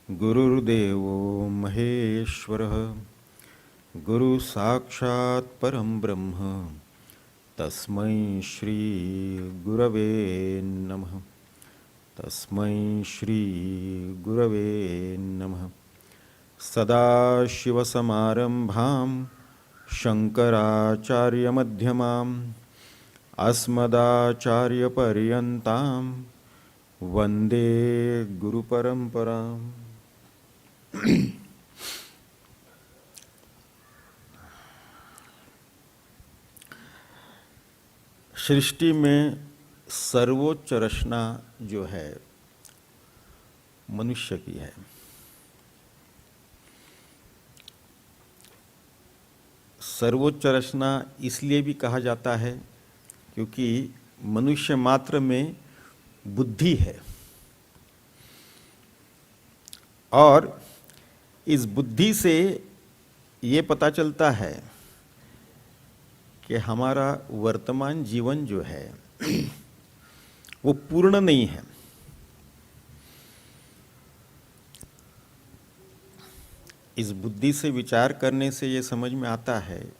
गुरुर्देवो महेश्वरः गुरु साक्षात् परं ब्रह्म तस्मै श्री गुरवे नमः। तस्मै श्री गुरवे नमः। सदाशिवसमारम्भां शङ्कराचार्यमध्यमाम् अस्मदाचार्यपर्यन्तां वन्दे गुरुपरम्पराम्। सृष्टि में सर्वोच्च रचना जो है मनुष्य की है। सर्वोच्च रचना इसलिए भी कहा जाता है क्योंकि मनुष्य मात्र में बुद्धि है और इस बुद्धि से ये पता चलता है कि हमारा वर्तमान जीवन जो है वो पूर्ण नहीं है। इस बुद्धि से विचार करने से ये समझ में आता है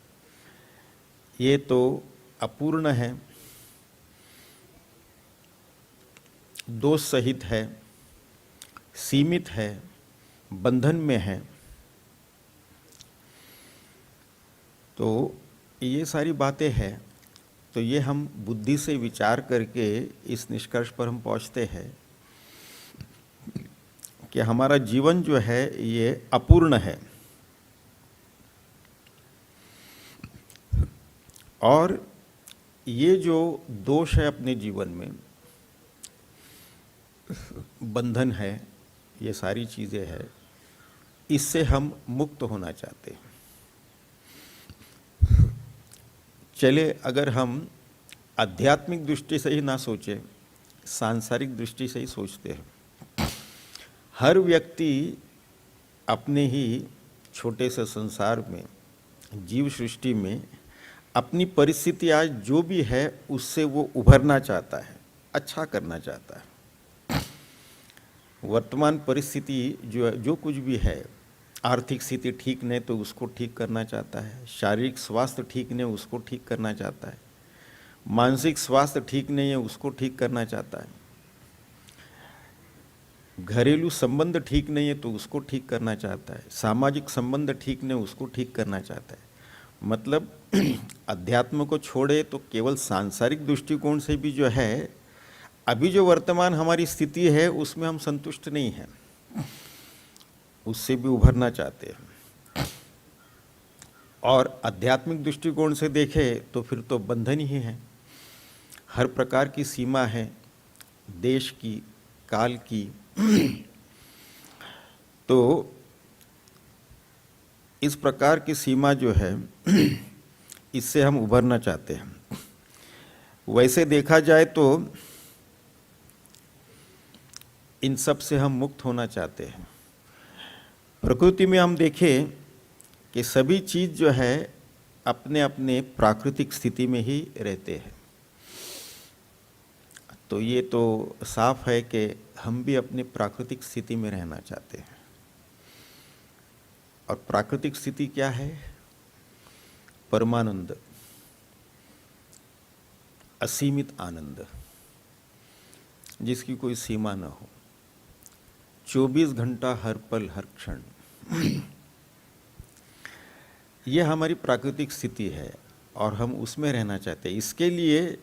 ये तो अपूर्ण है, दोष सहित है, सीमित है, बंधन में है। तो ये सारी बातें हैं। तो ये हम बुद्धि से विचार करके इस निष्कर्ष पर हम पहुंचते हैं कि हमारा जीवन जो है ये अपूर्ण है और ये जो दोष है अपने जीवन में, बंधन है, ये सारी चीज़ें हैं, इससे हम मुक्त होना चाहते हैं। चले अगर हम आध्यात्मिक दृष्टि से ही ना सोचें, सांसारिक दृष्टि से ही सोचते हैं। हर व्यक्ति अपने ही छोटे से संसार में, जीव सृष्टि में अपनी परिस्थिति आज जो भी है उससे वो उभरना चाहता है, अच्छा करना चाहता है। वर्तमान परिस्थिति जो कुछ भी है, आर्थिक स्थिति ठीक नहीं तो उसको ठीक करना चाहता है, शारीरिक स्वास्थ्य ठीक नहीं उसको ठीक करना चाहता है, मानसिक स्वास्थ्य ठीक नहीं है उसको ठीक करना चाहता है, घरेलू संबंध ठीक नहीं है तो उसको ठीक करना चाहता है, सामाजिक संबंध ठीक नहीं उसको ठीक करना चाहता है। मतलब अध्यात्म को छोड़े तो केवल सांसारिक दृष्टिकोण से भी जो है, अभी जो वर्तमान हमारी स्थिति है उसमें हम संतुष्ट नहीं हैं, उससे भी उभरना चाहते हैं। और आध्यात्मिक दृष्टिकोण से देखें तो फिर तो बंधन ही है, हर प्रकार की सीमा है, देश की, काल की। तो इस प्रकार की सीमा जो है इससे हम उभरना चाहते हैं। वैसे देखा जाए तो इन सब से हम मुक्त होना चाहते हैं। प्रकृति में हम देखें कि सभी चीज़ जो है अपने अपने प्राकृतिक स्थिति में ही रहते हैं। तो ये तो साफ है कि हम भी अपनी प्राकृतिक स्थिति में रहना चाहते हैं। और प्राकृतिक स्थिति क्या है? परमानंद, असीमित आनंद, जिसकी कोई सीमा न हो, 24 घंटा हर पल हर क्षण। यह हमारी प्राकृतिक स्थिति है और हम उसमें रहना चाहते हैं। इसके लिए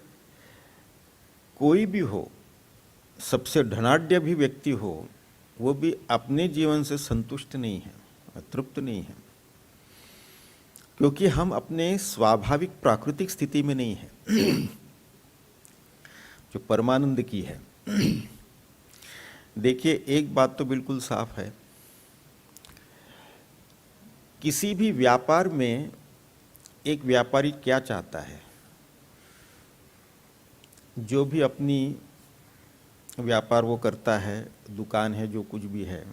कोई भी हो, सबसे धनाढ्य भी व्यक्ति हो, वो भी अपने जीवन से संतुष्ट नहीं है, तृप्त नहीं है, क्योंकि हम अपने स्वाभाविक प्राकृतिक स्थिति में नहीं है जो परमानंद की है। देखिए, एक बात तो बिल्कुल साफ है, किसी भी व्यापार में एक व्यापारी क्या चाहता है? जो भी अपनी व्यापार वो करता है, दुकान है, जो कुछ भी है,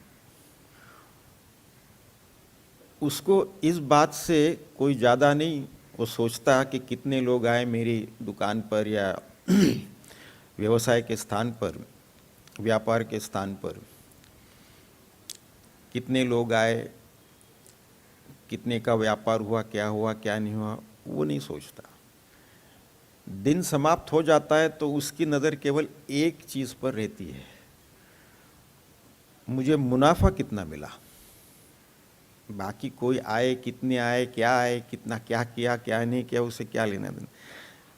उसको इस बात से कोई ज़्यादा नहीं वो सोचता कि कितने लोग आए मेरी दुकान पर या व्यवसाय के स्थान पर, व्यापार के स्थान पर। कितने लोग आए, कितने का व्यापार हुआ क्या नहीं हुआ, वो नहीं सोचता। दिन समाप्त हो जाता है तो उसकी नज़र केवल एक चीज़ पर रहती है, मुझे मुनाफा कितना मिला। बाकी कोई आए, कितने आए, कितना क्या किया क्या नहीं किया, उसे क्या लेना देना।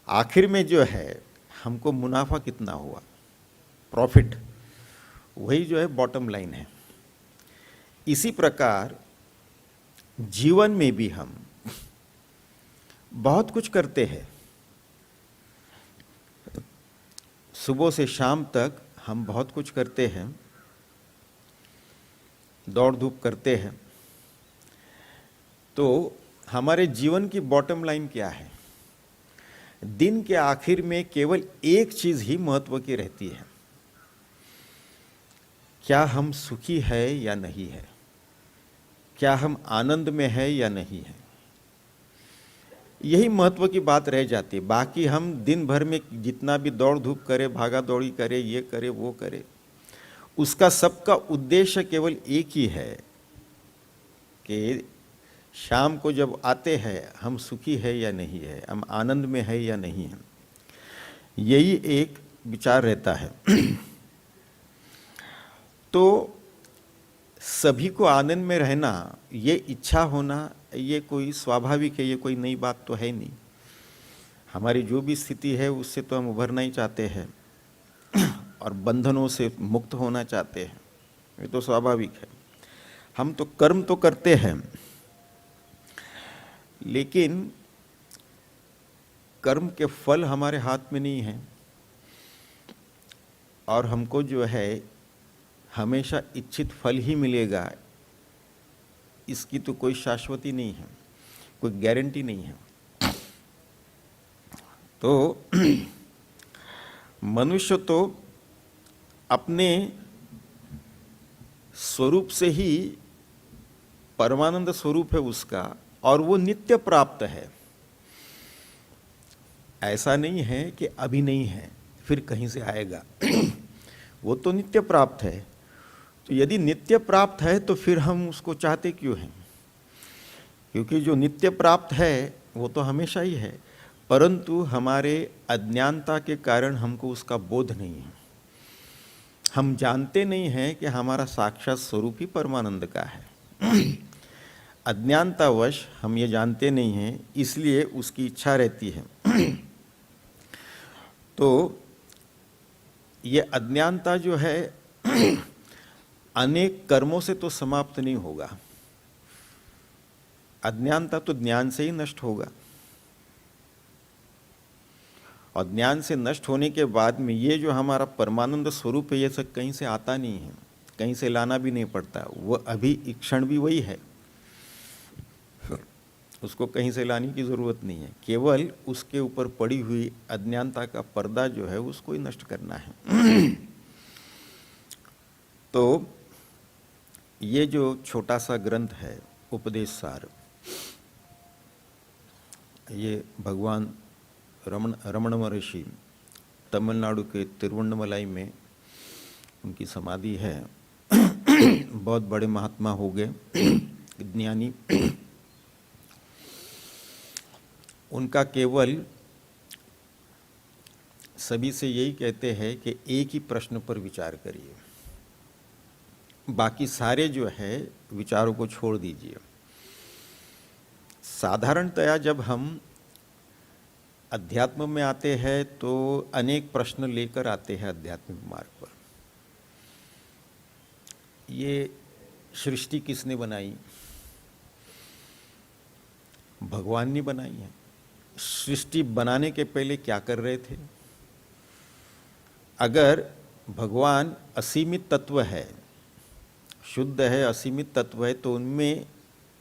आखिर में जो है हमको मुनाफा कितना हुआ, प्रॉफिट, वही जो है बॉटम लाइन है। इसी प्रकार जीवन में भी हम बहुत कुछ करते हैं, सुबह से शाम तक हम बहुत कुछ करते हैं, दौड़ धूप करते हैं। तो हमारे जीवन की बॉटम लाइन क्या है? दिन के आखिर में केवल एक चीज ही महत्व की रहती है, क्या हम सुखी है या नहीं है, क्या हम आनंद में है या नहीं है। यही महत्व की बात रह जाती है। बाकी हम दिन भर में जितना भी दौड़ धूप करे, भागा दौड़ी करे, ये करे वो करे, उसका सबका उद्देश्य केवल एक ही है कि शाम को जब आते हैं हम सुखी है या नहीं है, हम आनंद में है या नहीं है। यही एक विचार रहता है। तो सभी को आनंद में रहना, ये इच्छा होना, ये कोई स्वाभाविक है, ये कोई नई बात तो है नहीं। हमारी जो भी स्थिति है उससे तो हम उभरना ही चाहते हैं और बंधनों से मुक्त होना चाहते हैं, ये तो स्वाभाविक है। हम तो कर्म तो करते हैं, लेकिन कर्म के फल हमारे हाथ में नहीं है और हमको जो है हमेशा इच्छित फल ही मिलेगा, इसकी तो कोई शाश्वती नहीं है, कोई गारंटी नहीं है। तो मनुष्य तो अपने स्वरूप से ही परमानंद स्वरूप है उसका, और वो नित्य प्राप्त है। ऐसा नहीं है कि अभी नहीं है फिर कहीं से आएगा। वो तो नित्य प्राप्त है। तो यदि नित्य प्राप्त है तो फिर हम उसको चाहते क्यों हैं? क्योंकि जो नित्य प्राप्त है वो तो हमेशा ही है, परंतु हमारे अज्ञानता के कारण हमको उसका बोध नहीं है। हम जानते नहीं हैं कि हमारा साक्षात स्वरूप ही परमानंद का है। अज्ञानतावश हम ये जानते नहीं हैं, इसलिए उसकी इच्छा रहती है। तो ये अज्ञानता जो है अनेक कर्मों से तो समाप्त नहीं होगा। अज्ञानता तो ज्ञान से ही नष्ट होगा, और ज्ञान से नष्ट होने के बाद में ये जो हमारा परमानंद स्वरूप है, ये सब कहीं से आता नहीं है, कहीं से लाना भी नहीं पड़ता। वो अभी एक क्षण भी वही है, उसको कहीं से लाने की ज़रूरत नहीं है। केवल उसके ऊपर पड़ी हुई अज्ञानता का पर्दा जो है उसको ही नष्ट करना है। तो ये जो छोटा सा ग्रंथ है उपदेश सार, ये भगवान रमण महर्षि तमिलनाडु के तिरुवन्नमलाई में उनकी समाधि है। बहुत बड़े महात्मा हो गए, ज्ञानी। उनका केवल सभी से यही कहते हैं कि एक ही प्रश्न पर विचार करिए, बाकी सारे जो है विचारों को छोड़ दीजिए। साधारणतया जब हम अध्यात्म में आते हैं तो अनेक प्रश्न लेकर आते हैं आध्यात्मिक मार्ग पर। ये सृष्टि किसने बनाई? भगवान ने बनाई है। सृष्टि बनाने के पहले क्या कर रहे थे? अगर भगवान असीमित तत्व है, शुद्ध है, असीमित तत्व है, तो उनमें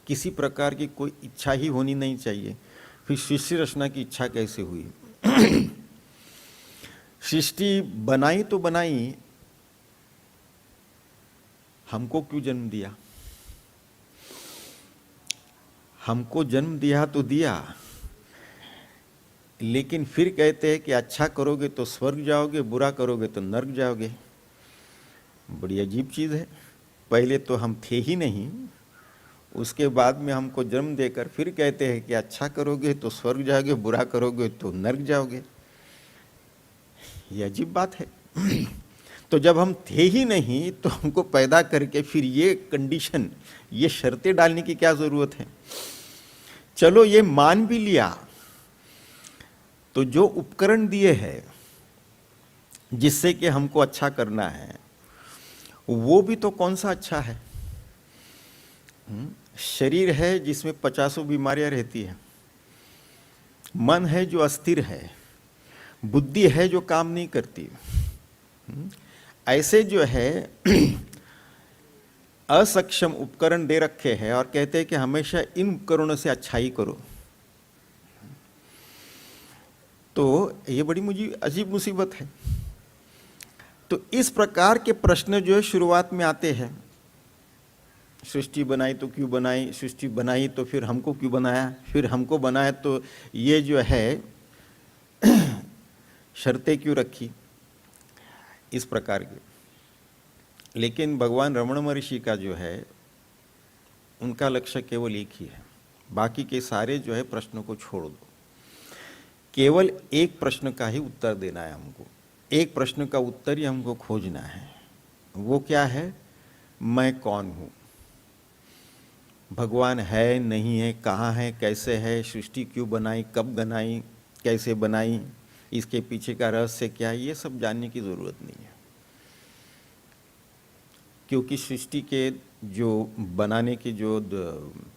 किसी प्रकार की कोई इच्छा ही होनी नहीं चाहिए। फिर सृष्टि रचना की इच्छा कैसे हुई? सृष्टि बनाई तो बनाई, हमको क्यों जन्म दिया? हमको जन्म दिया तो दिया, लेकिन फिर कहते हैं कि अच्छा करोगे तो स्वर्ग जाओगे, बुरा करोगे तो नर्क जाओगे। बड़ी अजीब चीज़ है। पहले तो हम थे ही नहीं, उसके बाद में हमको जन्म देकर फिर कहते हैं कि अच्छा करोगे तो स्वर्ग जाओगे, बुरा करोगे तो नर्क जाओगे। ये अजीब बात है। तो जब हम थे ही नहीं तो हमको पैदा करके फिर ये कंडीशन, ये शर्तें डालने की क्या जरूरत है? चलो ये मान भी लिया, तो जो उपकरण दिए हैं जिससे कि हमको अच्छा करना है, वो भी तो कौन सा अच्छा है? शरीर है जिसमें 50 बीमारियां रहती है, मन है जो अस्थिर है, बुद्धि है जो काम नहीं करती। ऐसे जो है असक्षम उपकरण दे रखे हैं और कहते हैं कि हमेशा इन उपकरणों से अच्छाई करो। तो ये बड़ी मुझे अजीब मुसीबत है। तो इस प्रकार के प्रश्न जो है शुरुआत में आते हैं। सृष्टि बनाई तो क्यों बनाई, सृष्टि बनाई तो फिर हमको क्यों बनाया, फिर हमको बनाया तो ये जो है शर्तें क्यों रखी, इस प्रकार की। लेकिन भगवान रमण महर्षि का जो है उनका लक्ष्य केवल एक ही है, बाकी के सारे जो है प्रश्नों को छोड़ दो, केवल एक प्रश्न का ही उत्तर देना है हमको, एक प्रश्न का उत्तर ही हमको खोजना है। वो क्या है? मैं कौन हूँ? भगवान है नहीं है, कहाँ है, कैसे है, सृष्टि क्यों बनाई, कब बनाई, कैसे बनाई, इसके पीछे का रहस्य क्या है, ये सब जानने की जरूरत नहीं है। क्योंकि सृष्टि के जो बनाने की जो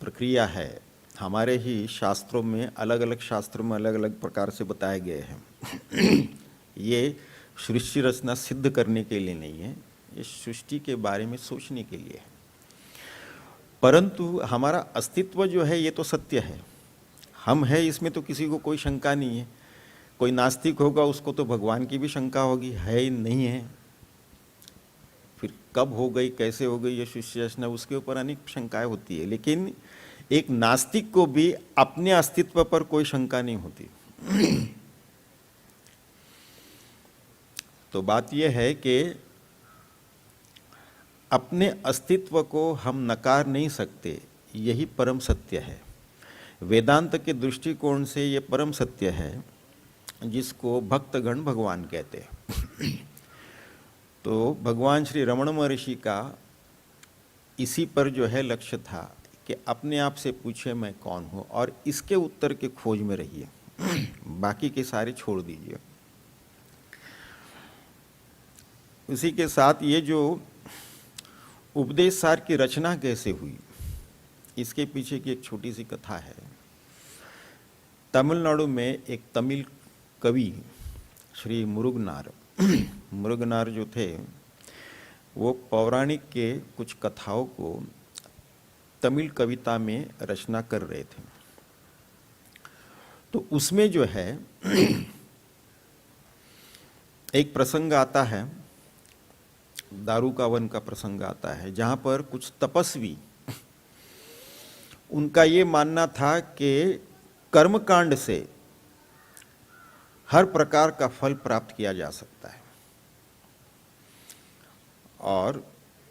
प्रक्रिया है हमारे ही शास्त्रों में, अलग अलग शास्त्रों में अलग अलग प्रकार से बताए गए हैं। ये सृष्टि रचना सिद्ध करने के लिए नहीं है, ये सृष्टि के बारे में सोचने के लिए है। परंतु हमारा अस्तित्व जो है ये तो सत्य है, हम है, इसमें तो किसी को कोई शंका नहीं है। कोई नास्तिक होगा उसको तो भगवान की भी शंका होगी, है नहीं है, फिर कब हो गई, कैसे हो गई ये सृष्टि रचना, उसके ऊपर अनेक शंकाएं होती है। लेकिन एक नास्तिक को भी अपने अस्तित्व पर कोई शंका नहीं होती। तो बात यह है कि अपने अस्तित्व को हम नकार नहीं सकते, यही परम सत्य है। वेदांत के दृष्टिकोण से ये परम सत्य है जिसको भक्तगण भगवान कहते हैं। तो भगवान श्री रमण महर्षि का इसी पर जो है लक्ष्य था कि अपने आप से पूछे मैं कौन हूँ और इसके उत्तर के खोज में रहिए, बाकी के सारे छोड़ दीजिए। उसी के साथ ये जो उपदेश सार की रचना कैसे हुई, इसके पीछे की एक छोटी सी कथा है। तमिलनाडु में एक तमिल कवि श्री मुरुगनार मुरुगनार जो थे वो पौराणिक के कुछ कथाओं को तमिल कविता में रचना कर रहे थे। तो उसमें जो है एक प्रसंग आता है, दारू का वन का प्रसंग आता है, जहां पर कुछ तपस्वी, उनका ये मानना था कि कर्मकांड से हर प्रकार का फल प्राप्त किया जा सकता है, और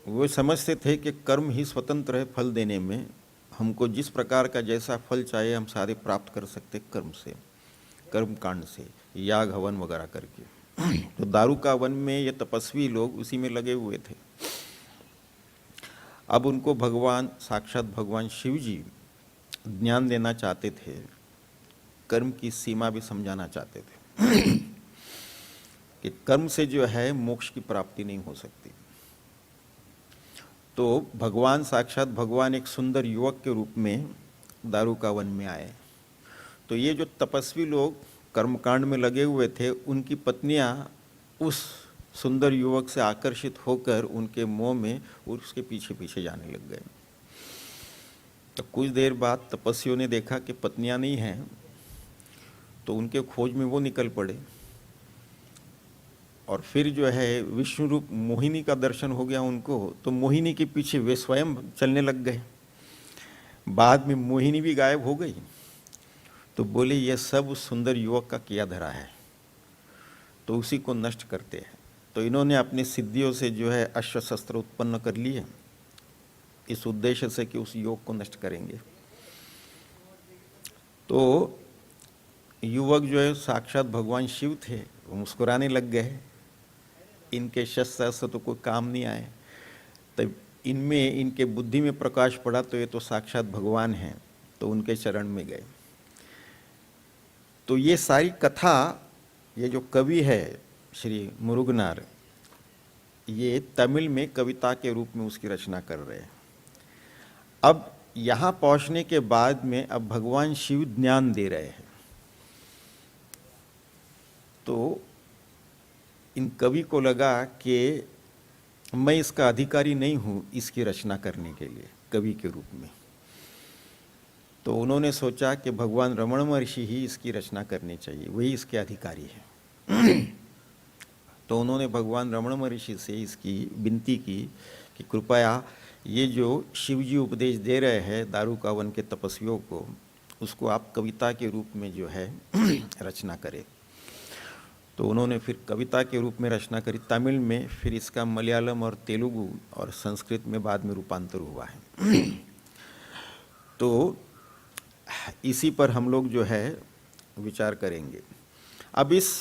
वो समझते थे कि कर्म ही स्वतंत्र है फल देने में, हमको जिस प्रकार का जैसा फल चाहिए हम सारे प्राप्त कर सकते कर्म से, कर्म कांड से, याग हवन वगैरह करके। तो दारू का वन में ये तपस्वी लोग उसी में लगे हुए थे। अब उनको भगवान, साक्षात भगवान शिव जी ज्ञान देना चाहते थे, कर्म की सीमा भी समझाना चाहते थे कि कर्म से जो है मोक्ष की प्राप्ति नहीं हो सकती। तो भगवान, साक्षात भगवान एक सुंदर युवक के रूप में दारू का वन में आए। तो ये जो तपस्वी लोग कर्मकांड में लगे हुए थे, उनकी पत्नियां उस सुंदर युवक से आकर्षित होकर उनके मोह में उसके पीछे पीछे जाने लग गए। तो कुछ देर बाद तपस्वियों ने देखा कि पत्नियां नहीं हैं, तो उनके खोज में वो निकल पड़े, और फिर जो है विष्णु रूप मोहिनी का दर्शन हो गया उनको, तो मोहिनी के पीछे वे स्वयं चलने लग गए। बाद में मोहिनी भी गायब हो गई। तो बोले ये सब उस सुंदर युवक का किया धरा है, तो उसी को नष्ट करते हैं। तो इन्होंने अपनी सिद्धियों से जो है अश्व शस्त्र उत्पन्न कर लिए इस उद्देश्य से कि उस योग को नष्ट करेंगे। तो युवक जो है साक्षात भगवान शिव थे, वो मुस्कुराने लग गए। इनके शस्त्र से तो कोई काम नहीं आए, तब इनमें इनके बुद्धि में प्रकाश पड़ा तो ये तो साक्षात भगवान हैं, तो उनके चरण में गए। तो ये सारी कथा, ये जो कवि है श्री मुरुगनार, ये तमिल में कविता के रूप में उसकी रचना कर रहे हैं। अब यहाँ पहुँचने के बाद में अब भगवान शिव ज्ञान दे रहे हैं। तो इन कवि को लगा कि मैं इसका अधिकारी नहीं हूँ इसकी रचना करने के लिए कवि के रूप में। तो उन्होंने सोचा कि भगवान रमण महर्षि ही इसकी रचना करनी चाहिए, वही इसके अधिकारी हैं। तो उन्होंने भगवान रमण महर्षि से इसकी विनती की कि कृपया ये जो शिवजी उपदेश दे रहे हैं दारू का वन के तपस्वियों को, उसको आप कविता के रूप में जो है रचना करें। तो उन्होंने फिर कविता के रूप में रचना करी तमिल में, फिर इसका मलयालम और तेलुगु और संस्कृत में बाद में रूपांतर हुआ है। तो इसी पर हम लोग जो है विचार करेंगे। अब इस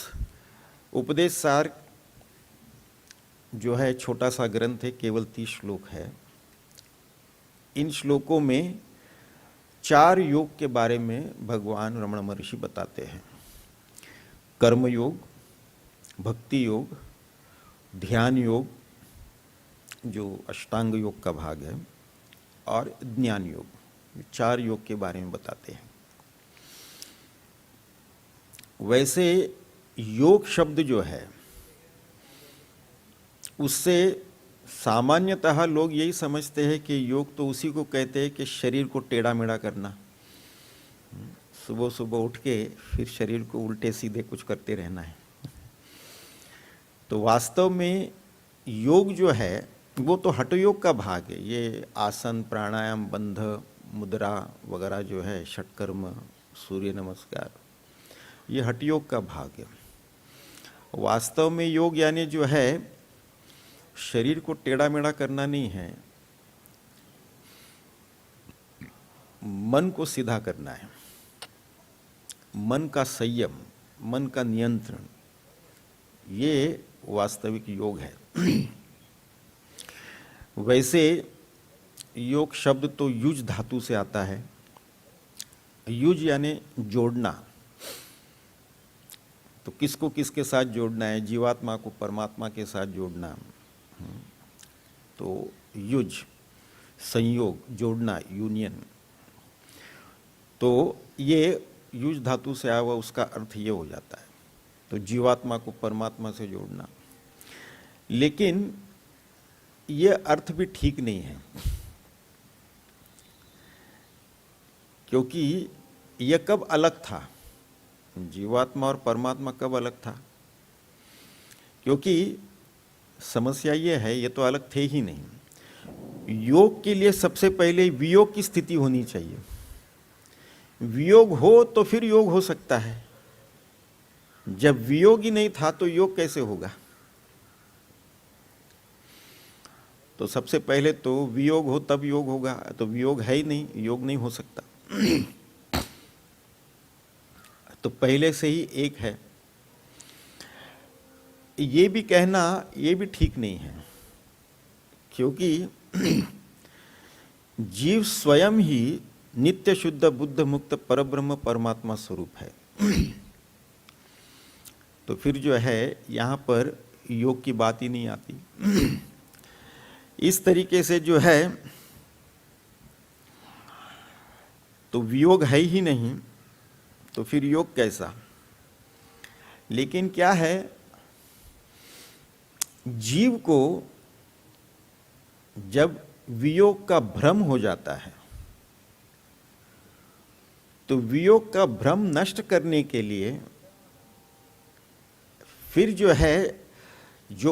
उपदेश सार जो है छोटा सा ग्रंथ है, केवल 30 श्लोक है। इन श्लोकों में 4 योग के बारे में भगवान रमण महर्षि बताते हैं। कर्म योग, भक्ति योग, ध्यान योग जो अष्टांग योग का भाग है, और ज्ञान योग, 4 योग के बारे में बताते हैं। वैसे योग शब्द जो है उससे सामान्यतः लोग यही समझते हैं कि योग तो उसी को कहते हैं कि शरीर को टेढ़ा मेढ़ा करना, सुबह सुबह उठ के फिर शरीर को उल्टे सीधे कुछ करते रहना है। तो वास्तव में योग जो है वो तो हठ योग का भाग है। ये आसन, प्राणायाम, बंध, मुद्रा वगैरह जो है, षटकर्म, सूर्य नमस्कार, ये हठ योग का भाग है। वास्तव में योग यानी जो है शरीर को टेढ़ा मेढ़ा करना नहीं है, मन को सीधा करना है, मन का संयम, मन का नियंत्रण, ये वास्तविक योग है। वैसे योग शब्द तो युज धातु से आता है। युज यानी जोड़ना। तो किसको किसके साथ जोड़ना है? जीवात्मा को परमात्मा के साथ जोड़ना। तो युज, संयोग, जोड़ना, यूनियन। तो ये युज धातु से आया हुआ, उसका अर्थ ये हो जाता है। तो जीवात्मा को परमात्मा से जोड़ना। लेकिन ये अर्थ भी ठीक नहीं है, क्योंकि ये कब अलग था? जीवात्मा और परमात्मा कब अलग था? क्योंकि समस्या ये है, ये तो अलग थे ही नहीं। योग के लिए सबसे पहले वियोग की स्थिति होनी चाहिए। वियोग हो तो फिर योग हो सकता है। जब वियोग ही नहीं था तो योग कैसे होगा? तो सबसे पहले तो वियोग हो तब योग होगा। तो वियोग है ही नहीं, योग नहीं हो सकता। तो पहले से ही एक है। ये भी कहना ये भी ठीक नहीं है, क्योंकि जीव स्वयं ही नित्य शुद्ध बुद्ध मुक्त परब्रह्म परमात्मा स्वरूप है। तो फिर जो है यहाँ पर योग की बात ही नहीं आती। इस तरीके से जो है तो वियोग है ही नहीं, तो फिर योग कैसा? लेकिन क्या है, जीव को जब वियोग का भ्रम हो जाता है तो वियोग का भ्रम नष्ट करने के लिए फिर जो है जो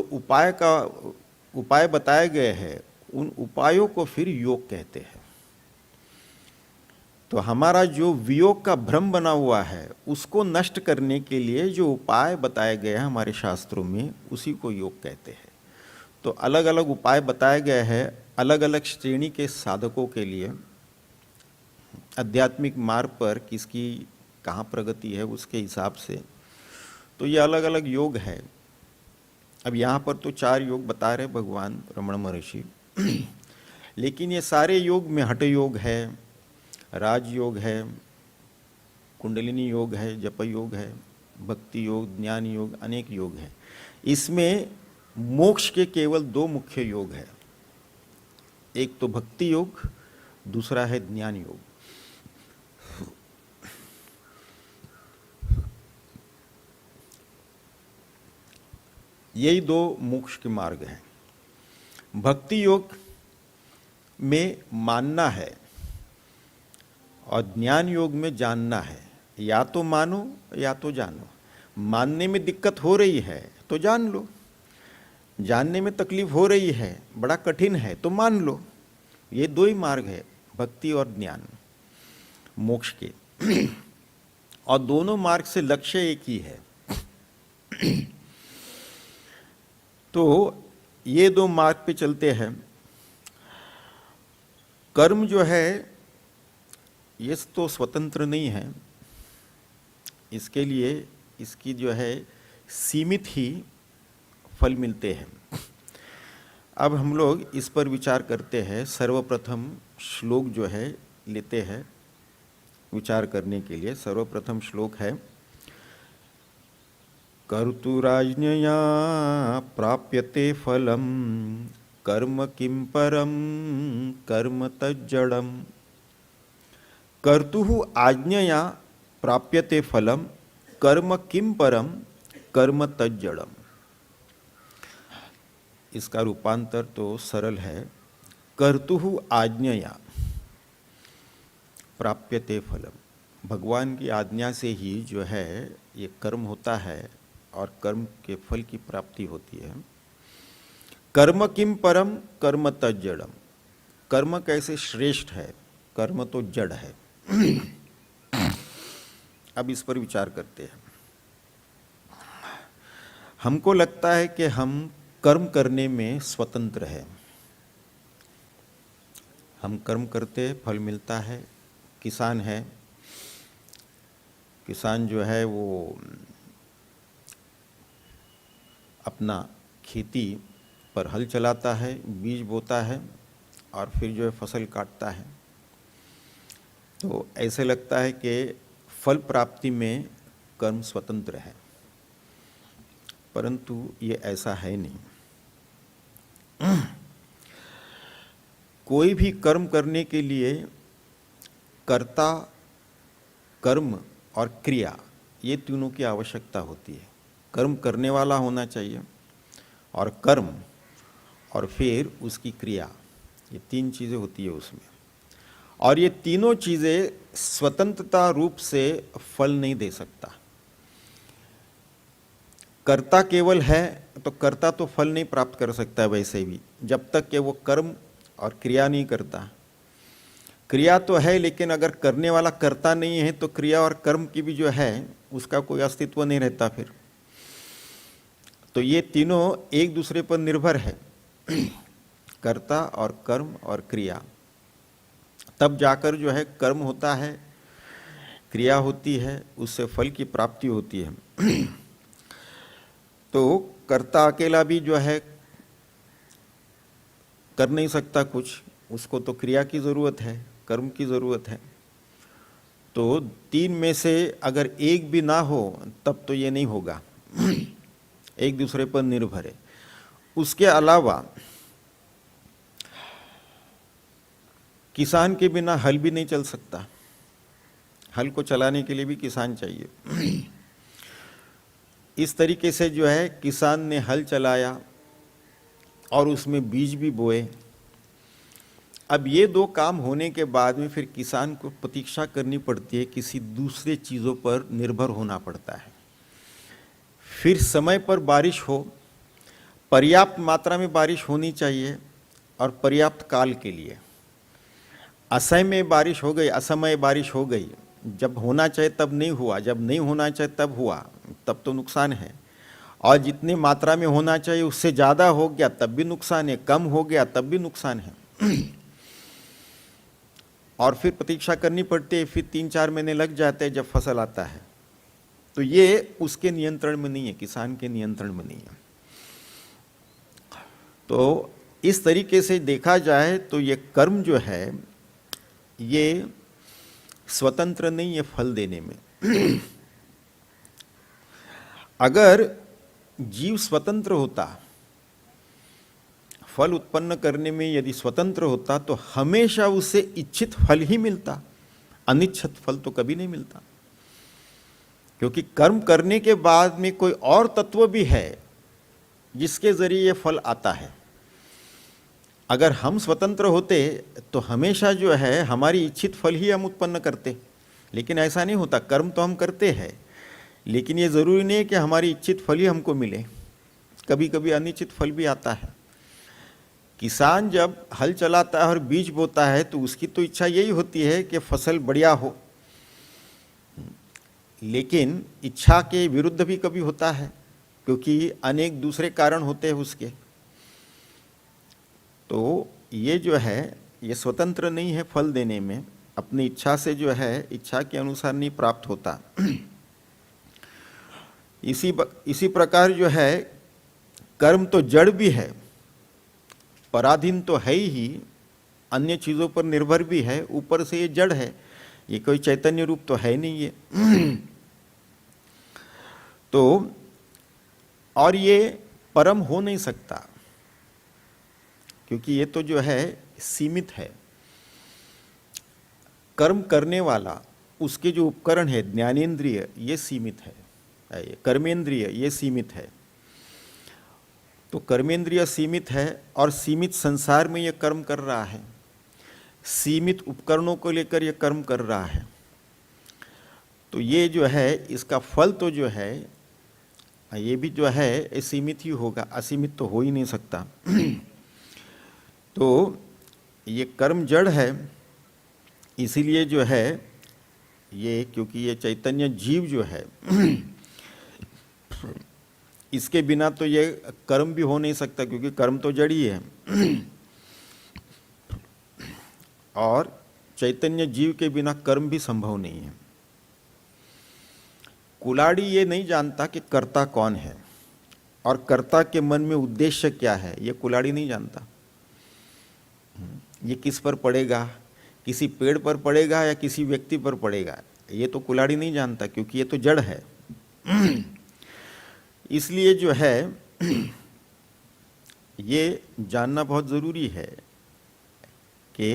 उपाय बताए गए हैं, उन उपायों को फिर योग कहते हैं। तो हमारा जो वियोग का भ्रम बना हुआ है उसको नष्ट करने के लिए जो उपाय बताए गए हैं हमारे शास्त्रों में, उसी को योग कहते हैं। तो अलग अलग उपाय बताए गए हैं अलग अलग श्रेणी के साधकों के लिए। आध्यात्मिक मार्ग पर किसकी कहाँ प्रगति है उसके हिसाब से तो ये अलग अलग योग है। अब यहाँ पर तो 4 योग बता रहे भगवान रमण महर्षि लेकिन ये सारे योग में हठ योग है, राज योग है, कुंडलिनी योग है, जप योग है, भक्ति योग, ज्ञान योग, अनेक योग है। इसमें मोक्ष के केवल 2 मुख्य योग है, एक तो भक्ति योग, दूसरा है ज्ञान योग। यही 2 मोक्ष के मार्ग हैं। भक्ति योग में मानना है और ज्ञान योग में जानना है। या तो मानो या तो जानो। मानने में दिक्कत हो रही है तो जान लो, जानने में तकलीफ हो रही है, बड़ा कठिन है तो मान लो। ये 2 ही मार्ग है, भक्ति और ज्ञान, मोक्ष के और दोनों मार्ग से लक्ष्य एक ही है। तो ये 2 मार्ग पे चलते हैं। कर्म जो है ये तो स्वतंत्र नहीं है, इसके लिए इसकी जो है सीमित ही फल मिलते हैं। अब हम लोग इस पर विचार करते हैं। सर्वप्रथम श्लोक जो है लेते हैं विचार करने के लिए। सर्वप्रथम श्लोक है कर्तुराज्ञया प्राप्यते फलम कर्म किम परम कर्म तज्जडम। कर्तुः आज्ञया प्राप्यते फलम कर्म किम परम कर्म तज्जडम। इसका रूपांतर तो सरल है। कर्तुः आज्ञया प्राप्यते फलम, भगवान की आज्ञा से ही जो है ये कर्म होता है और कर्म के फल की प्राप्ति होती है। कर्म किम परम कर्म तज्जडम, कर्म कैसे श्रेष्ठ है, कर्म तो जड़ है। अब इस पर विचार करते हैं। हमको लगता है कि हम कर्म करने में स्वतंत्र है। हम कर्म करते फल मिलता है। किसान है, किसान जो है वो अपना खेती पर हल चलाता है, बीज बोता है और फिर जो है फसल काटता है। तो ऐसे लगता है कि फल प्राप्ति में कर्म स्वतंत्र है, परंतु ये ऐसा है नहीं। कोई भी कर्म करने के लिए कर्ता, कर्म और क्रिया ये तीनों की आवश्यकता होती है। कर्म करने वाला होना चाहिए और कर्म और फिर उसकी क्रिया, ये 3 चीज़ें होती है उसमें। और ये तीनों चीज़ें स्वतंत्रता रूप से फल नहीं दे सकता। कर्ता केवल है तो कर्ता तो फल नहीं प्राप्त कर सकता है वैसे भी, जब तक कि वो कर्म और क्रिया नहीं करता। क्रिया तो है लेकिन अगर करने वाला कर्ता नहीं है तो क्रिया और कर्म की भी जो है उसका कोई अस्तित्व नहीं रहता फिर। तो ये तीनों एक दूसरे पर निर्भर है, कर्ता और कर्म और क्रिया। तब जाकर जो है कर्म होता है, क्रिया होती है, उससे फल की प्राप्ति होती है। तो कर्ता अकेला भी जो है कर नहीं सकता कुछ, उसको तो क्रिया की ज़रूरत है, कर्म की ज़रूरत है। तो 3 में से अगर एक भी ना हो तब तो ये नहीं होगा, एक दूसरे पर निर्भर है। उसके अलावा किसान के बिना हल भी नहीं चल सकता, हल को चलाने के लिए भी किसान चाहिए। इस तरीके से जो है किसान ने हल चलाया और उसमें बीज भी बोए। अब ये 2 काम होने के बाद में फिर किसान को प्रतीक्षा करनी पड़ती है, किसी दूसरे चीज़ों पर निर्भर होना पड़ता है। फिर समय पर बारिश हो, पर्याप्त मात्रा में बारिश होनी चाहिए और पर्याप्त काल के लिए। असमय में बारिश हो गई, असमय बारिश हो गई, जब होना चाहिए तब नहीं हुआ, जब नहीं होना चाहिए तब हुआ, तब तो नुकसान है। और जितनी मात्रा में होना चाहिए उससे ज़्यादा हो गया तब भी नुकसान है, कम हो गया तब भी नुकसान है। और फिर प्रतीक्षा करनी पड़ती है, फिर 3-4 महीने लग जाते हैं जब फसल आता है। तो ये उसके नियंत्रण में नहीं है, किसान के नियंत्रण में नहीं है। तो इस तरीके से देखा जाए तो ये कर्म जो है ये स्वतंत्र नहीं है फल देने में। अगर जीव स्वतंत्र होता, फल उत्पन्न करने में यदि स्वतंत्र होता तो हमेशा उसे इच्छित फल ही मिलता, अनिच्छित फल तो कभी नहीं मिलता। क्योंकि कर्म करने के बाद में कोई और तत्व भी है जिसके जरिए ये फल आता है। अगर हम स्वतंत्र होते तो हमेशा जो है हमारी इच्छित फल ही हम उत्पन्न करते, लेकिन ऐसा नहीं होता। कर्म तो हम करते हैं, लेकिन ये जरूरी नहीं है कि हमारी इच्छित फल ही हमको मिले, कभी कभी अनिच्छित फल भी आता है। किसान जब हल चलाता है और बीज बोता है तो उसकी तो इच्छा यही होती है कि फसल बढ़िया हो, लेकिन इच्छा के विरुद्ध भी कभी होता है, क्योंकि अनेक दूसरे कारण होते हैं उसके। तो ये जो है ये स्वतंत्र नहीं है फल देने में, अपनी इच्छा से जो है इच्छा के अनुसार नहीं प्राप्त होता। इसी प्रकार जो है कर्म तो जड़ भी है, पराधीन तो है ही, अन्य चीज़ों पर निर्भर भी है, ऊपर से ये जड़ है, ये कोई चैतन्य रूप तो है नहीं ये। तो और ये परम हो नहीं सकता, क्योंकि ये तो जो है सीमित है। कर्म करने वाला उसके जो उपकरण है ज्ञानेंद्रिय ये सीमित है, कर्मेंद्रिय ये सीमित है। तो कर्मेंद्रिय सीमित है और सीमित संसार में ये कर्म कर रहा है, सीमित उपकरणों को लेकर ये कर्म कर रहा है। तो ये जो है इसका फल तो जो है ये भी जो है सीमित ही होगा, असीमित तो हो ही नहीं सकता। तो ये कर्म जड़ है, इसीलिए जो है ये, क्योंकि ये चैतन्य जीव जो है इसके बिना तो ये कर्म भी हो नहीं सकता, क्योंकि कर्म तो जड़ ही है। और चैतन्य जीव के बिना कर्म भी संभव नहीं है। कुलाड़ी ये नहीं जानता कि कर्ता कौन है और कर्ता के मन में उद्देश्य क्या है, ये कुलाड़ी नहीं जानता। ये किस पर पड़ेगा, किसी पेड़ पर पड़ेगा या किसी व्यक्ति पर पड़ेगा, ये तो कुलाड़ी नहीं जानता, क्योंकि ये तो जड़ है। इसलिए जो है ये जानना बहुत ज़रूरी है कि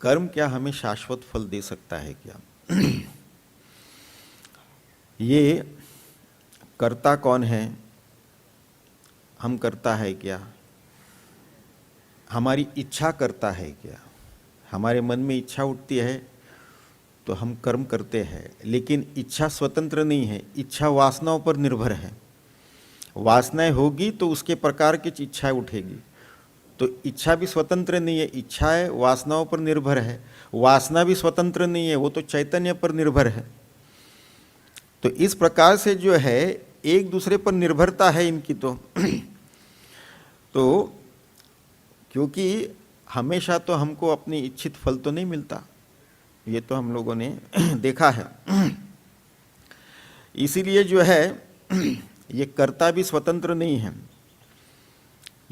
कर्म क्या हमें शाश्वत फल दे सकता है क्या। ये कर्ता कौन है, हम करता है क्या, हमारी इच्छा करता है क्या। हमारे मन में इच्छा उठती है तो हम कर्म करते हैं, लेकिन इच्छा स्वतंत्र नहीं है, इच्छा वासनाओं पर निर्भर है। वासनाएं होगी तो उसके प्रकार की इच्छाएं उठेगी। तो इच्छा भी स्वतंत्र नहीं है, इच्छाएं वासनाओं पर निर्भर है। वासना भी स्वतंत्र नहीं है, वो तो चैतन्य पर निर्भर है। तो इस प्रकार से जो है एक दूसरे पर निर्भरता है इनकी। तो क्योंकि हमेशा तो हमको अपनी इच्छित फल तो नहीं मिलता, ये तो हम लोगों ने देखा है। इसीलिए जो है ये कर्ता भी स्वतंत्र नहीं है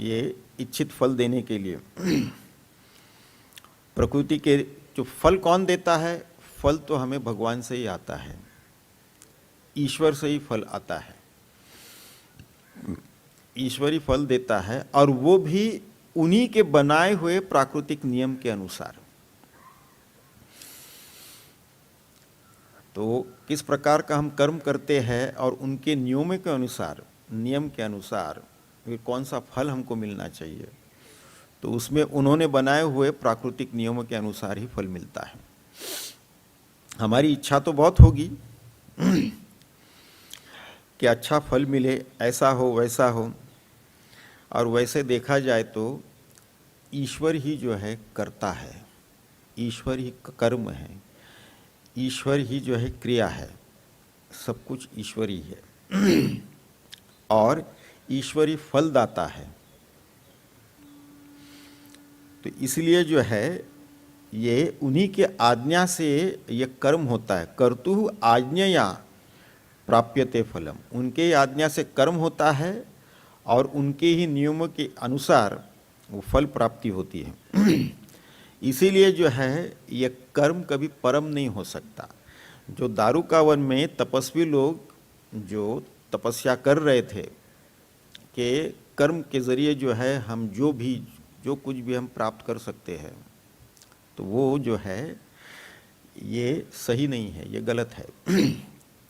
ये इच्छित फल देने के लिए। प्रकृति के जो फल कौन देता है, फल तो हमें भगवान से ही आता है, ईश्वर से ही फल आता है। ईश्वरी फल देता है और वो भी उन्हीं के बनाए हुए प्राकृतिक नियम के अनुसार। तो किस प्रकार का हम कर्म करते हैं और उनके नियमों के अनुसार, नियम के अनुसार कौन सा फल हमको मिलना चाहिए, तो उसमें उन्होंने बनाए हुए प्राकृतिक नियमों के अनुसार ही फल मिलता है। हमारी इच्छा तो बहुत होगी कि अच्छा फल मिले, ऐसा हो वैसा हो, और वैसे देखा जाए तो ईश्वर ही जो है करता है, ईश्वर ही कर्म है, ईश्वर ही जो है क्रिया है, सब कुछ ईश्वर ही है। और ईश्वरी फलदाता है। तो इसलिए जो है ये उन्हीं के आज्ञा से ये कर्म होता है। कर्तुः आज्ञया प्राप्यते फलम, उनके आज्ञा से कर्म होता है और उनके ही नियमों के अनुसार वो फल प्राप्ति होती है। इसीलिए जो है ये कर्म कभी परम नहीं हो सकता। जो दारुका वन में तपस्वी लोग जो तपस्या कर रहे थे कि कर्म के जरिए जो है हम जो कुछ भी हम प्राप्त कर सकते हैं, तो वो जो है ये सही नहीं है, ये गलत है।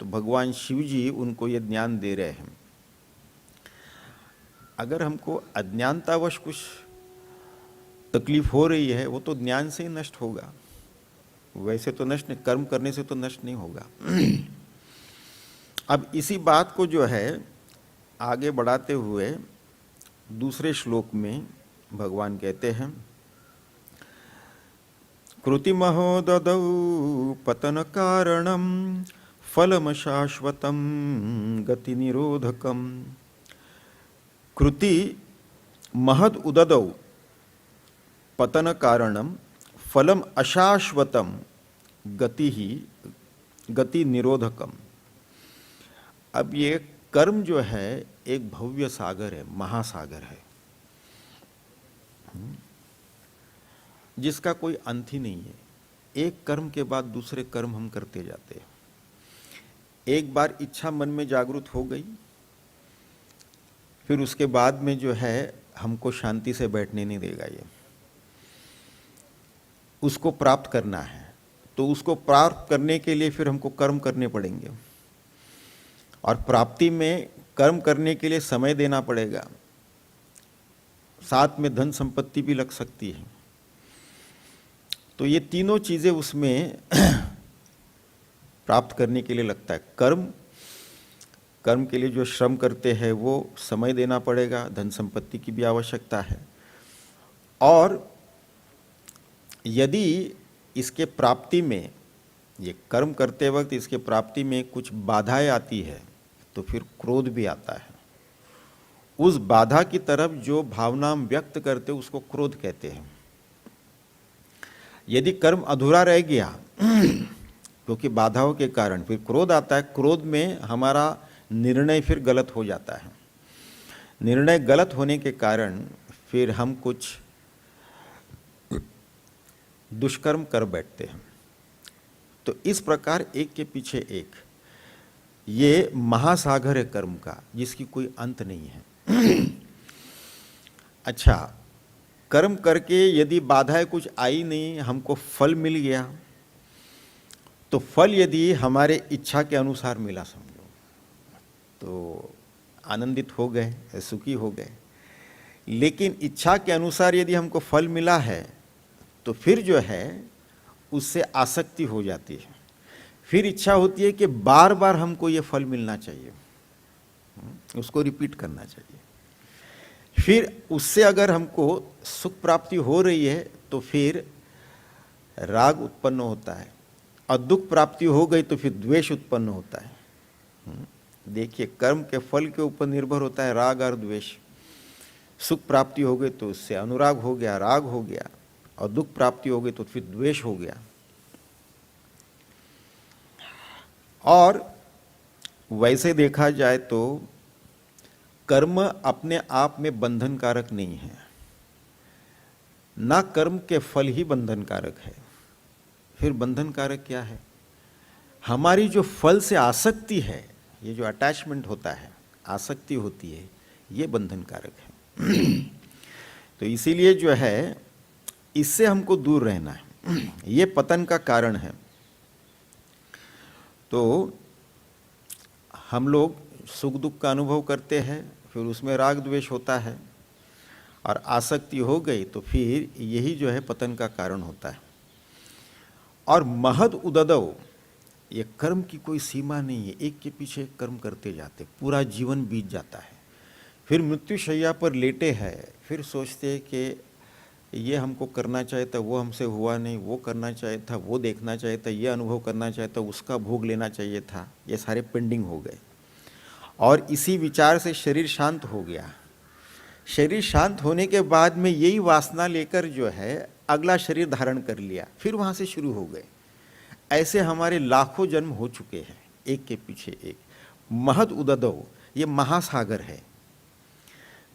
तो भगवान शिव जी उनको ये ज्ञान दे रहे हैं। अगर हमको अज्ञानतावश कुछ तकलीफ हो रही है, वो तो ज्ञान से ही नष्ट होगा, वैसे तो नष्ट नहीं, कर्म करने से तो नष्ट नहीं होगा। अब इसी बात को जो है आगे बढ़ाते हुए दूसरे श्लोक में भगवान कहते हैं, कृतिमहो ददौ पतन कारणम फलम शाश्वतम गति निरोधकम। कृति महद उददौ पतन कारणम फलम अशाश्वतम गति निरोधकम। अब ये कर्म जो है एक भव्य सागर है, महासागर है, जिसका कोई अंत ही नहीं है। एक कर्म के बाद दूसरे कर्म हम करते जाते हैं। एक बार इच्छा मन में जागृत हो गई, फिर उसके बाद में जो है हमको शांति से बैठने नहीं देगा। ये उसको प्राप्त करना है, तो उसको प्राप्त करने के लिए फिर हमको कर्म करने पड़ेंगे, और प्राप्ति में कर्म करने के लिए समय देना पड़ेगा, साथ में धन संपत्ति भी लग सकती है। तो ये तीनों चीजें उसमें प्राप्त करने के लिए लगता है। कर्म के लिए जो श्रम करते हैं वो समय देना पड़ेगा, धन संपत्ति की भी आवश्यकता है, और यदि इसके प्राप्ति में, ये कर्म करते वक्त इसके प्राप्ति में कुछ बाधाएं आती है, तो फिर क्रोध भी आता है। उस बाधा की तरफ जो भावना व्यक्त करते उसको क्रोध कहते हैं। यदि कर्म अधूरा रह गया क्योंकि बाधाओं के कारण, फिर क्रोध आता है। क्रोध में हमारा निर्णय फिर गलत हो जाता है। निर्णय गलत होने के कारण फिर हम कुछ दुष्कर्म कर बैठते हैं। तो इस प्रकार एक के पीछे एक ये महासागर है कर्म का, जिसकी कोई अंत नहीं है। अच्छा, कर्म करके यदि बाधाएं कुछ आई नहीं, हमको फल मिल गया, तो फल यदि हमारे इच्छा के अनुसार मिला समझो, तो आनंदित हो गए, सुखी हो गए। लेकिन इच्छा के अनुसार यदि हमको फल मिला है, तो फिर जो है उससे आसक्ति हो जाती है। फिर इच्छा होती है कि बार बार हमको ये फल मिलना चाहिए, उसको रिपीट करना चाहिए। फिर उससे अगर हमको सुख प्राप्ति हो रही है तो फिर राग उत्पन्न होता है, और दुख प्राप्ति हो गई तो फिर द्वेष उत्पन्न होता है। देखिए, कर्म के फल के ऊपर निर्भर होता है राग और द्वेष। सुख प्राप्ति हो गई तो उससे अनुराग हो गया, राग हो गया, और दुख प्राप्ति हो गई तो फिर द्वेष हो गया। और वैसे देखा जाए तो कर्म अपने आप में बंधनकारक नहीं है, ना कर्म के फल ही बंधनकारक है। फिर बंधनकारक क्या है? हमारी जो फल से आसक्ति है, ये जो अटैचमेंट होता है, आसक्ति होती है, ये बंधनकारक है। तो इसीलिए जो है इससे हमको दूर रहना है, ये पतन का कारण है। तो हम लोग सुख दुख का अनुभव करते हैं, फिर उसमें राग द्वेष होता है, और आसक्ति हो गई तो फिर यही जो है पतन का कारण होता है। और महद उददव, ये कर्म की कोई सीमा नहीं है, एक के पीछे एक कर्म करते जाते, पूरा जीवन बीत जाता है। फिर मृत्युशैया पर लेटे हैं, फिर सोचते हैं कि ये हमको करना चाहिए था, वो हमसे हुआ नहीं, वो करना चाहिए था, वो देखना चाहिए था, ये अनुभव करना चाहिए था, उसका भोग लेना चाहिए था, ये सारे पेंडिंग हो गए। और इसी विचार से शरीर शांत हो गया। शरीर शांत होने के बाद में यही वासना लेकर जो है अगला शरीर धारण कर लिया, फिर वहाँ से शुरू हो गए। ऐसे हमारे लाखों जन्म हो चुके हैं, एक के पीछे एक। महद उददौ, ये महासागर है।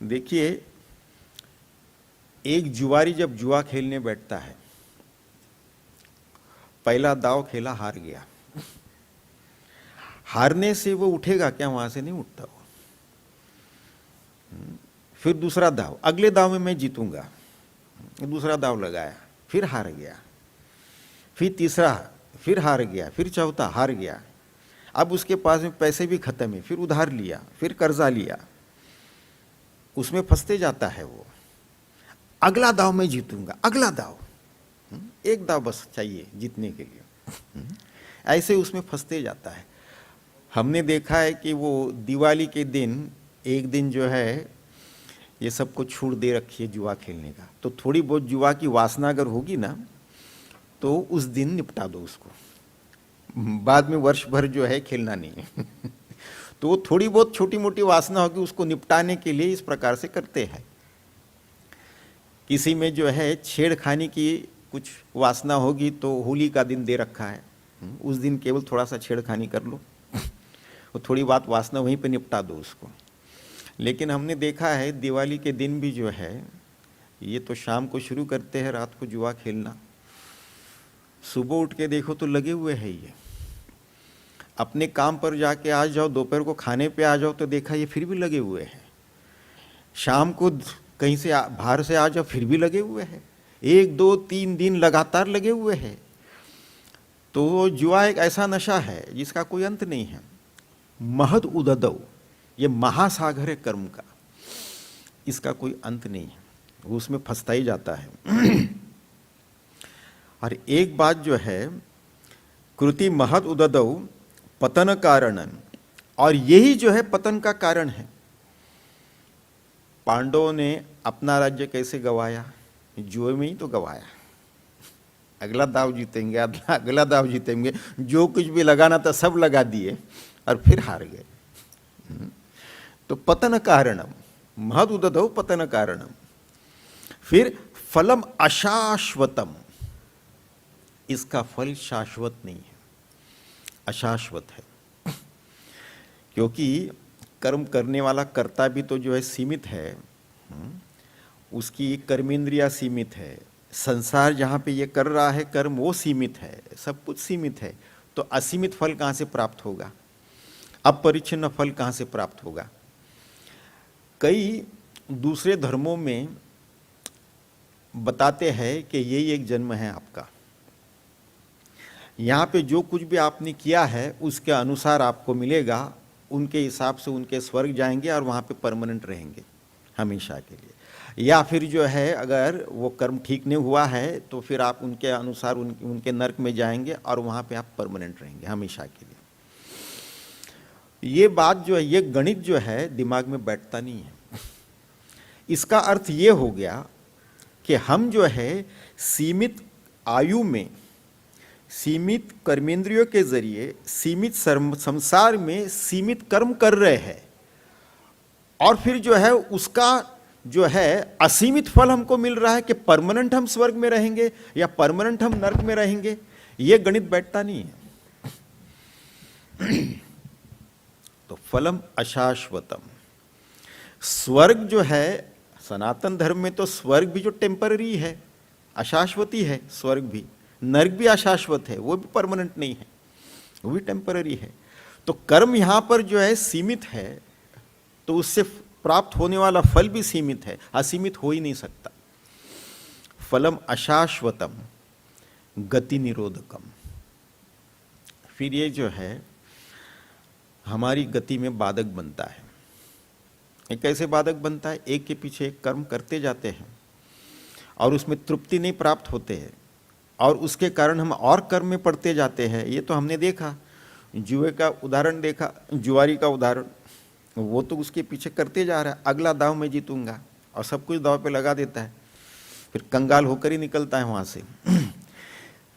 देखिए, एक जुआरी जब जुआ खेलने बैठता है, पहला दाव खेला, हार गया। हारने से वो उठेगा क्या? वहां से नहीं उठता वो। फिर दूसरा दाव, अगले दाव में मैं जीतूंगा। दूसरा दाव लगाया, फिर हार गया। फिर तीसरा, फिर हार गया। फिर चौथा, हार गया। अब उसके पास में पैसे भी खत्म है, फिर उधार लिया, फिर कर्जा लिया, उसमें फंसते जाता है वो। अगला दाव मैं जीतूंगा, अगला दाव, एक दाव बस चाहिए जीतने के लिए। ऐसे उसमें फंसते जाता है। हमने देखा है कि वो दिवाली के दिन, एक दिन जो है ये सबको छूट दे रखी है जुआ खेलने का, तो थोड़ी बहुत जुआ की वासना अगर होगी ना, तो उस दिन निपटा दो उसको, बाद में वर्ष भर जो है खेलना नहीं है। तो थोड़ी बहुत छोटी मोटी वासना होगी, उसको निपटाने के लिए इस प्रकार से करते हैं। किसी में जो है छेड़खानी की कुछ वासना होगी, तो होली का दिन दे रखा है, उस दिन केवल थोड़ा सा छेड़खानी कर लो, वो थोड़ी बात वासना वहीं पे निपटा दो उसको। लेकिन हमने देखा है दिवाली के दिन भी जो है, ये तो शाम को शुरू करते हैं रात को जुआ खेलना, सुबह उठ के देखो तो लगे हुए हैं ये। अपने काम पर जाके आ जाओ, दोपहर को खाने पे आ जाओ तो देखा ये फिर भी लगे हुए हैं। शाम को कहीं से बाहर से आ जाओ, फिर भी लगे हुए हैं। 1 2 3 दिन लगातार लगे हुए हैं। तो जुआ एक ऐसा नशा है जिसका कोई अंत नहीं है। महद उददौ, ये महासागर है कर्म का, इसका कोई अंत नहीं है, वो उसमें फंसता ही जाता है। और एक बात जो है, कृति महद उददौ पतन कारणन, और यही जो है पतन का कारण है। पांडवों ने अपना राज्य कैसे गवाया? जुए में ही तो गवाया। अगला दाव जीतेंगे, अगला दाव जीतेंगे, जो कुछ भी लगाना था सब लगा दिए और फिर हार गए। तो पतन कारणम, महद उददौ पतन कारणम। फिर फलम अशाश्वतम, इसका फल शाश्वत नहीं है, अशाश्वत है। क्योंकि कर्म करने वाला कर्ता भी तो जो है सीमित है, उसकी कर्मेंद्रिया सीमित है, संसार जहाँ पे ये कर रहा है कर्म वो सीमित है, सब कुछ सीमित है। तो असीमित फल कहाँ से प्राप्त होगा? अपरिच्छिन्न फल कहाँ से प्राप्त होगा? कई दूसरे धर्मों में बताते हैं कि यही एक जन्म है आपका, यहाँ पे जो कुछ भी आपने किया है उसके अनुसार आपको मिलेगा, उनके हिसाब से उनके स्वर्ग जाएंगे और वहाँ पे परमानेंट रहेंगे हमेशा के लिए। या फिर जो है अगर वो कर्म ठीक नहीं हुआ है तो फिर आप उनके अनुसार उनके नरक में जाएंगे और वहाँ पे आप परमानेंट रहेंगे हमेशा के लिए। ये बात जो है, ये गणित जो है दिमाग में बैठता नहीं है। इसका अर्थ ये हो गया कि हम जो है सीमित आयु में, सीमित कर्मेंद्रियों के जरिए, सीमित संसार में सीमित कर्म कर रहे हैं, और फिर जो है उसका जो है असीमित फल हमको मिल रहा है कि परमानेंट हम स्वर्ग में रहेंगे या परमानेंट हम नरक में रहेंगे। ये गणित बैठता नहीं है। तो फलम अशाश्वतम, स्वर्ग जो है सनातन धर्म में तो स्वर्ग भी जो टेम्पररी है, अशाश्वती है, स्वर्ग भी, नरक भी अशाश्वत है, वो भी परमानेंट नहीं है, वो भी टेम्पररी है। तो कर्म यहां पर जो है सीमित है, तो उससे प्राप्त होने वाला फल भी सीमित है, असीमित हो ही नहीं सकता। फलम अशाश्वतम गति निरोधकम, फिर ये जो है हमारी गति में बाधक बनता है। ये कैसे बाधक बनता है? एक के पीछे एक कर्म करते जाते हैं और उसमें तृप्ति नहीं प्राप्त होते हैं, और उसके कारण हम और कर्म में पड़ते जाते हैं। ये तो हमने देखा, जुए का उदाहरण देखा, जुआरी का उदाहरण, वो तो उसके पीछे करते जा रहा है, अगला दाव मैं जीतूंगा, और सब कुछ दाव पे लगा देता है, फिर कंगाल होकर ही निकलता है वहाँ से।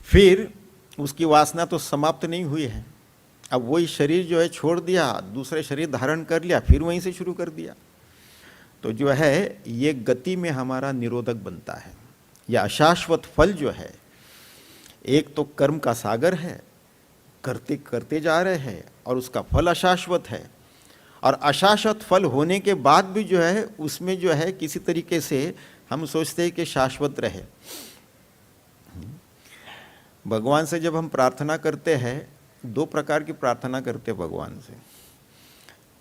फिर उसकी वासना तो समाप्त नहीं हुई है, अब वही शरीर जो है छोड़ दिया, दूसरे शरीर धारण कर लिया, फिर वहीं से शुरू कर दिया। तो जो है ये गति में हमारा निरोधक बनता है। यह अशाश्वत फल जो है, एक तो कर्म का सागर है, करते करते जा रहे हैं और उसका फल अशाश्वत है, और अशाश्वत फल होने के बाद भी जो है उसमें जो है किसी तरीके से हम सोचते हैं कि शाश्वत रहे। भगवान से जब हम प्रार्थना करते हैं, दो प्रकार की प्रार्थना करते हैं भगवान से।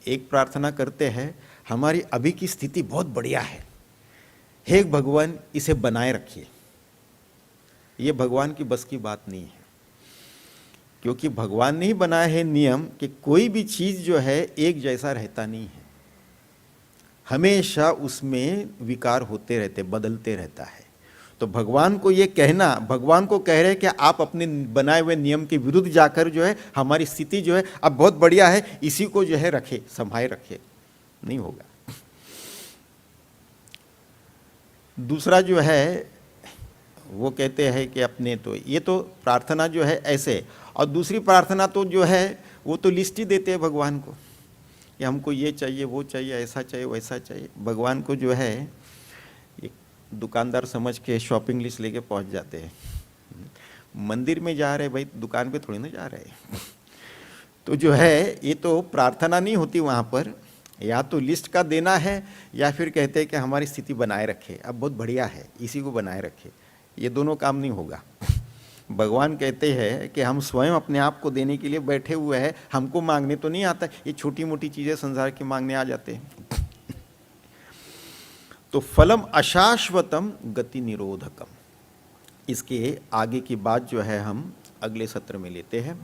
एक प्रार्थना करते हैं हमारी अभी की स्थिति बहुत बढ़िया है, हे भगवान इसे बनाए रखिए। ये भगवान की बस की बात नहीं है, क्योंकि भगवान ने ही बनाया है नियम कि कोई भी चीज जो है एक जैसा रहता नहीं है, हमेशा उसमें विकार होते रहते, बदलते रहता है। तो भगवान को ये कहना, भगवान को कह रहे हैं कि आप अपने बनाए हुए नियम के विरुद्ध जाकर जो है हमारी स्थिति जो है अब बहुत बढ़िया है, इसी को जो है रखे, संभाले रखे, नहीं होगा। दूसरा जो है वो कहते हैं कि अपने, तो ये तो प्रार्थना जो है ऐसे, और दूसरी प्रार्थना तो जो है वो तो लिस्ट ही देते हैं भगवान को कि हमको ये चाहिए, वो चाहिए, ऐसा चाहिए, वैसा चाहिए। भगवान को जो है एक दुकानदार समझ के शॉपिंग लिस्ट लेके पहुंच जाते हैं। मंदिर में जा रहे भाई, दुकान पे थोड़ी ना जा रहे। तो जो है ये तो प्रार्थना नहीं होती वहाँ पर, या तो लिस्ट का देना है या फिर कहते हैं कि हमारी स्थिति बनाए रखे, अब बहुत बढ़िया है, इसी को बनाए रखे। ये दोनों काम नहीं होगा। भगवान कहते हैं कि हम स्वयं अपने आप को देने के लिए बैठे हुए हैं, हमको मांगने तो नहीं आता, ये छोटी मोटी चीजें संसार की मांगने आ जाते हैं। तो फलम अशाश्वतम गति निरोधकम, इसके आगे की बात जो है हम अगले सत्र में लेते हैं।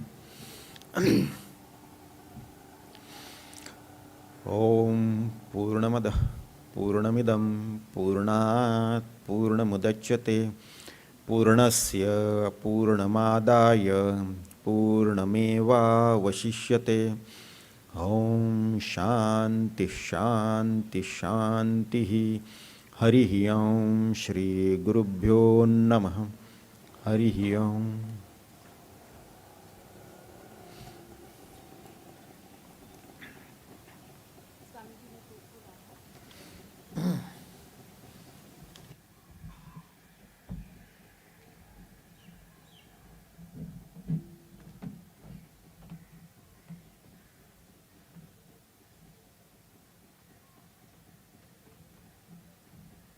ओम पूर्णमदः पूर्णमिदं पूर्णात् पूर्णमुदच्यते पूर्णस्य पूर्णमादाय पूर्णमेवावशिष्यते। ओम शांति शांति शांति। हरि ओम। श्री गुरुभ्यो नमः। हरि ओम।